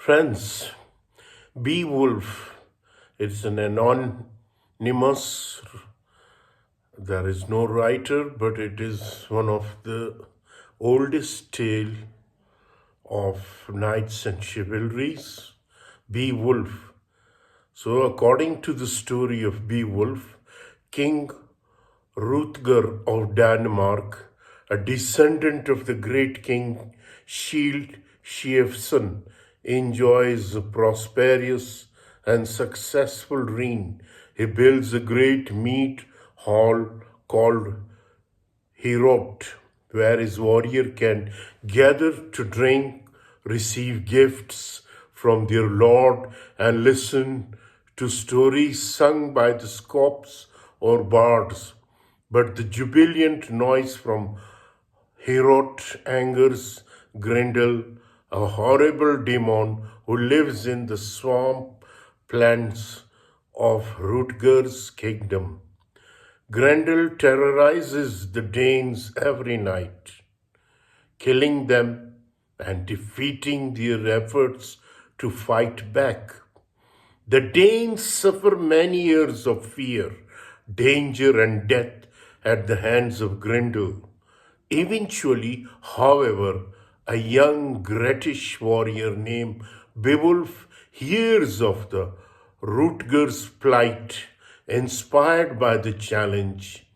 Friends, Beowulf, it's an anonymous, there is no writer, but it is one of the oldest tale of knights and chivalries, Beowulf. So according to the story of Beowulf, King Rutger of Denmark, a descendant of the great king Shield Shiefson, enjoys a prosperous and successful reign. He builds a great mead hall called Herod, where his warrior can gather to drink, receive gifts from their lord, and listen to stories sung by the scopes or bards. But the jubilant noise from Herod angers Grendel, a horrible demon who lives in the swamp lands of Rutger's kingdom. Grendel terrorizes the Danes every night, killing them and defeating their efforts to fight back. The Danes suffer many years of fear, danger, and death at the hands of Grendel. Eventually, however, a young British warrior named Beowulf hears of the Rutger's plight. Inspired by the challenge,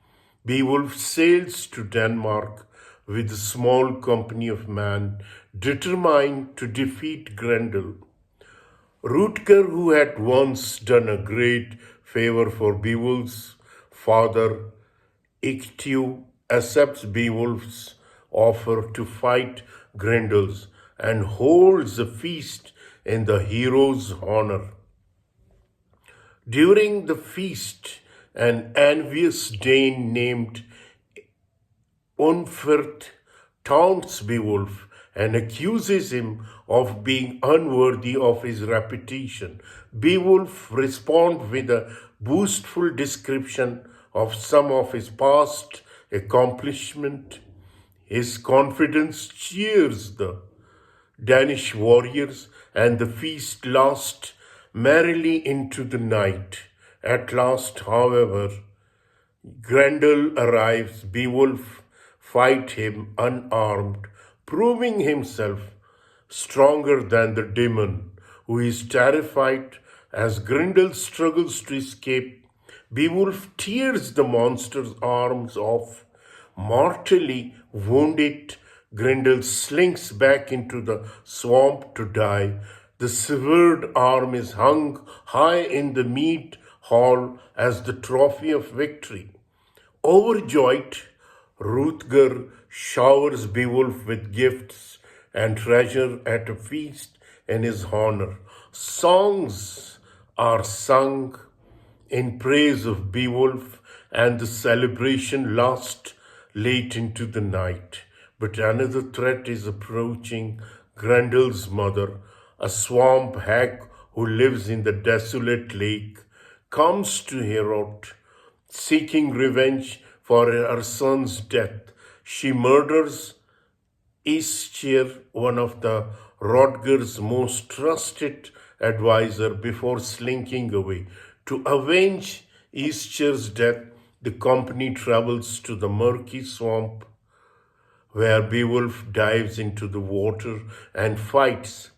Beowulf sails to Denmark with a small company of men determined to defeat Grendel. Rutger, who had once done a great favor for Beowulf's father, Ictiu, accepts Beowulf's offer to fight Grendel's and holds a feast in the hero's honor. During the feast, an envious Dane named Unferth taunts Beowulf and accuses him of being unworthy of his reputation. Beowulf responds with a boastful description of some of his past accomplishment. His confidence cheers the Danish warriors, and the feast lasts merrily into the night. At last, however, Grendel arrives. Beowulf fights him unarmed, proving himself stronger than the demon, who is terrified as Grendel struggles to escape. Beowulf tears the monster's arms off. Mortally wounded, Grendel slinks back into the swamp to die. The severed arm is hung high in the mead hall as the trophy of victory. Overjoyed, Rutger showers Beowulf with gifts and treasure at a feast in his honor. Songs are sung in praise of Beowulf, and the celebration lasts late into the night. But another threat is approaching. Grendel's mother, a swamp hag who lives in the desolate lake, comes to Herod, seeking revenge for her son's death. She murders Aestir, one of the Rodger's most trusted advisor, before slinking away. To avenge Aestir's death, the company travels to the murky swamp where Beowulf dives into the water and fights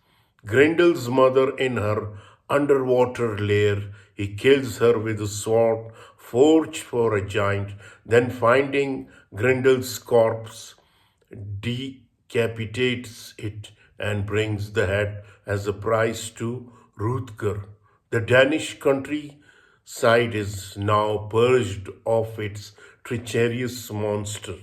Grendel's mother in her underwater lair. He kills her with a sword forged for a giant, then finding Grendel's corpse, decapitates it and brings the head as a prize to Rutger. The Danish countryside is now purged of its treacherous monster.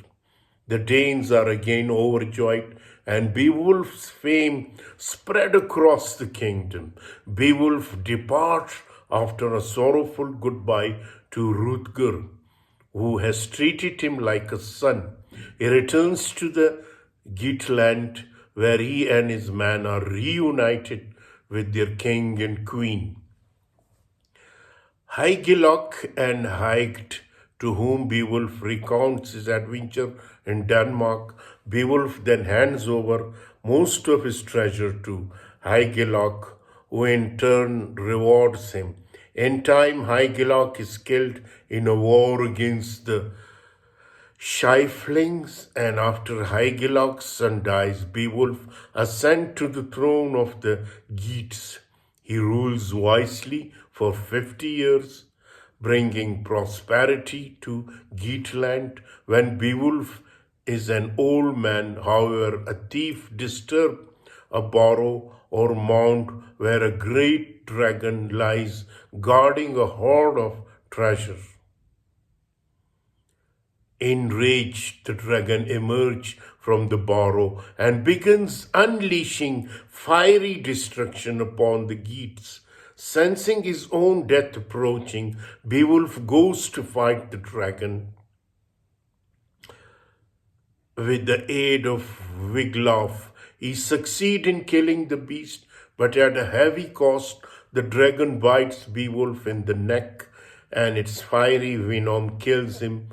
The Danes are again overjoyed, and Beowulf's fame spread across the kingdom. Beowulf departs after a sorrowful goodbye to Rutger, who has treated him like a son. He returns to the Geatland, where he and his men are reunited with their king and queen. Hygelac and Hygd, to whom Beowulf recounts his adventure in Denmark. Beowulf then hands over most of his treasure to Hygelac, who in turn rewards him. In time, Hygelac is killed in a war against the Shiflings, and after Hygelac's son dies, Beowulf ascends to the throne of the Geats. He rules wisely for 50 years, bringing prosperity to Geatland. When Beowulf is an old man, however, a thief disturbs a burrow or mound where a great dragon lies guarding a hoard of treasure. Enraged, the dragon emerges from the burrow and begins unleashing fiery destruction upon the Geats. Sensing his own death approaching, Beowulf goes to fight the dragon. With the aid of Wiglaf, he succeeds in killing the beast, but at a heavy cost. The dragon bites Beowulf in the neck, and its fiery venom kills him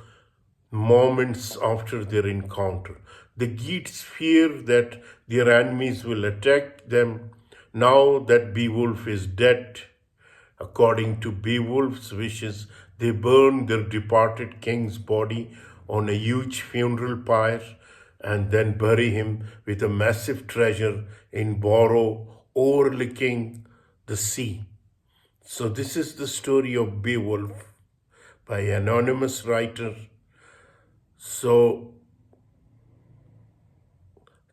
moments after their encounter. The Geats fear that their enemies will attack them now that Beowulf is dead. According to Beowulf's wishes, they burn their departed king's body on a huge funeral pyre and then bury him with a massive treasure in Borrow overlooking the sea. So this is the story of Beowulf by anonymous writer. So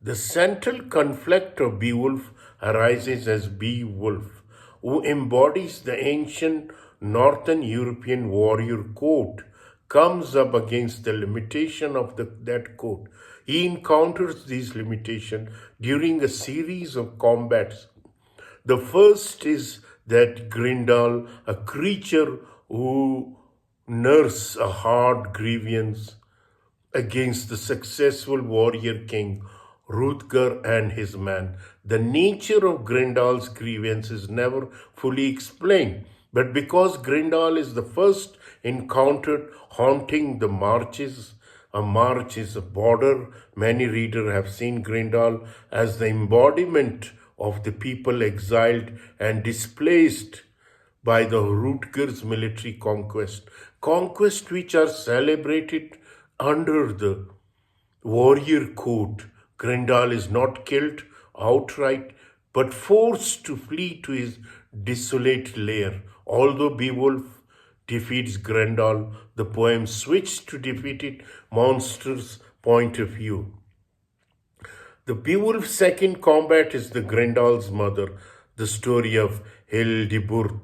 the central conflict of Beowulf arises as Beowulf, who embodies the ancient Northern European warrior code, comes up against the limitation of that code. He encounters these limitations during a series of combats. The first is that Grendel, a creature who nurses a hard grievance against the successful warrior king Hrothgar and his men. The nature of Grendel's grievance is never fully explained, but because Grendel is the first encountered haunting the marches, a march is a border. Many readers have seen Grendel as the embodiment of the people exiled and displaced by the Hrothgar's military conquest which are celebrated under the warrior code. Grendel is not killed outright, but forced to flee to his desolate lair. Although Beowulf defeats Grendel, the poem switches to defeated monsters' point of view. The Beowulf's second combat is the Grendel's mother. The story of Hildeburh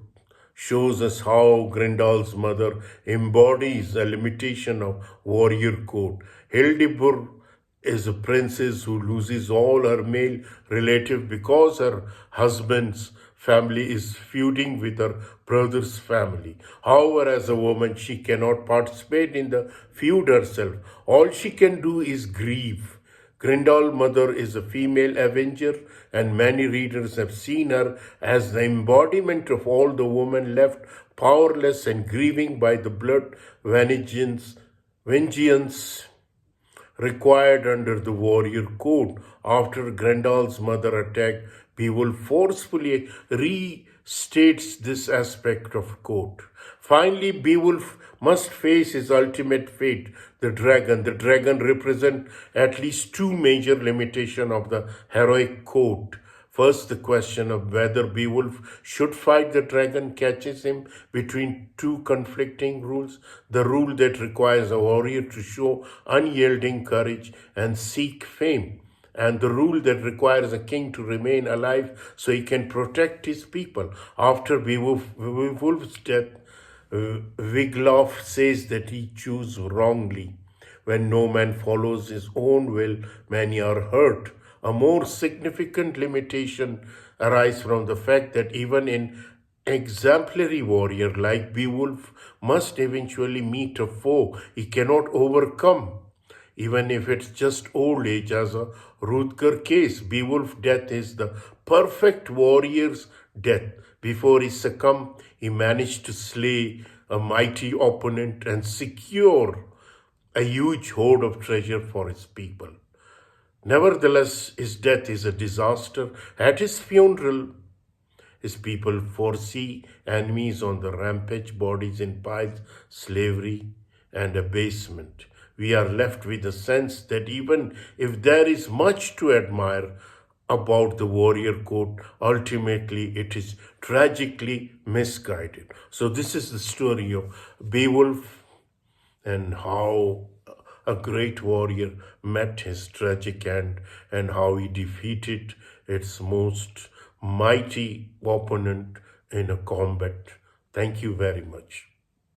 shows us how Grendel's mother embodies a limitation of warrior code. Hildeburh is a princess who loses all her male relatives because her husband's family is feuding with her brother's family. However, as a woman, she cannot participate in the feud herself. All she can do is grieve. Grendel's mother is a female avenger, and many readers have seen her as the embodiment of all the women left powerless and grieving by the blood vengeance required under the warrior code. After Grendel's mother attack, Beowulf forcefully restates this aspect of code. Finally, Beowulf must face his ultimate fate, the dragon. The dragon represents at least two major limitations of the heroic code. First, the question of whether Beowulf should fight the dragon catches him between two conflicting rules. The rule that requires a warrior to show unyielding courage and seek fame, and the rule that requires a king to remain alive so he can protect his people. After Beowulf's death, Wiglaf says that he chose wrongly. When no man follows his own will, many are hurt. A more significant limitation arises from the fact that even an exemplary warrior like Beowulf must eventually meet a foe he cannot overcome. Even if it's just old age, as a Hrothgar case, Beowulf's death is the perfect warrior's death. Before he succumbed, he managed to slay a mighty opponent and secure a huge hoard of treasure for his people. Nevertheless, his death is a disaster. At his funeral, his people foresee enemies on the rampage, bodies in piles, slavery, and abasement. We are left with the sense that even if there is much to admire about the warrior code, ultimately it is tragically misguided. So, this is the story of Beowulf and how a great warrior met his tragic end and how he defeated its most mighty opponent in a combat. Thank you very much.